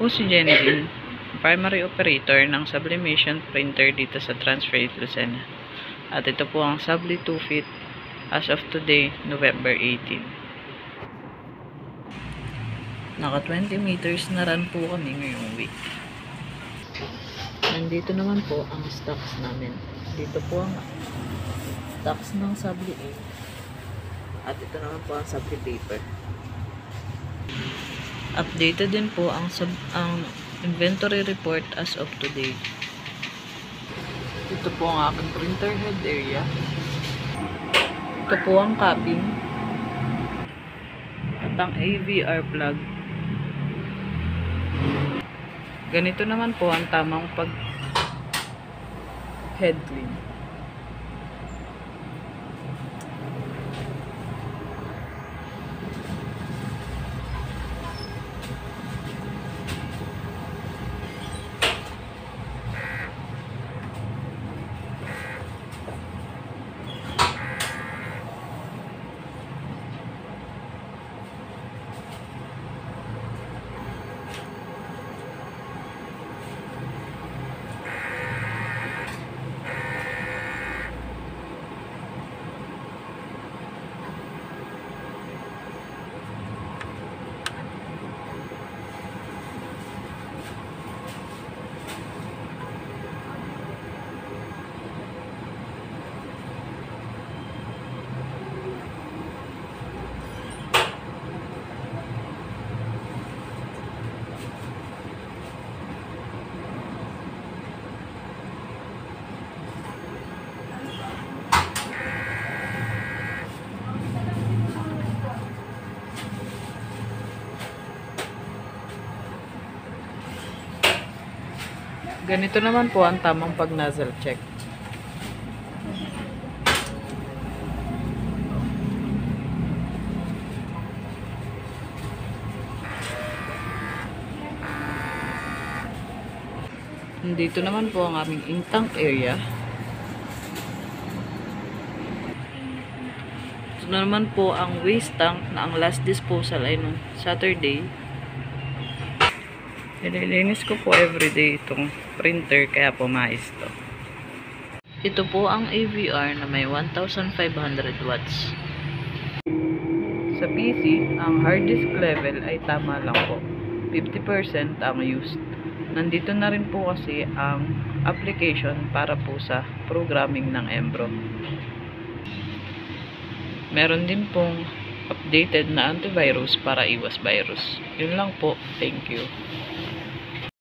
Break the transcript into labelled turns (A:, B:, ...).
A: po si Jenny Lynn, primary operator ng sublimation printer dito sa Transferit Lucena. At ito po ang Subli 2 feet as of today, November 18. Naka 20 meters na run po kami ngayong week. Nandito naman po ang stocks namin. Dito po ang stocks ng Subli 8. At ito naman po ang Subli paper. Updated din po ang inventory report as of today. Ito po ang aking printer head area. Ito po ang capping. At ang AVR plug. Ganito naman po ang tamang head clean. Ganito naman po ang tamang pag-nozzle check. Dito naman po ang aming ink tank area. Ito naman po ang waste tank na ang last disposal ay nung Saturday. Nililinis ko po everyday itong printer kaya po mais to. Ito po ang AVR na may 1,500 watts. Sa PC, ang hard disk level ay tama lang po. 50% ang used. Nandito na rin po kasi ang application para po sa programming ng Embro. Meron din pong updated na antivirus para iwas virus. Yun lang po. Thank you.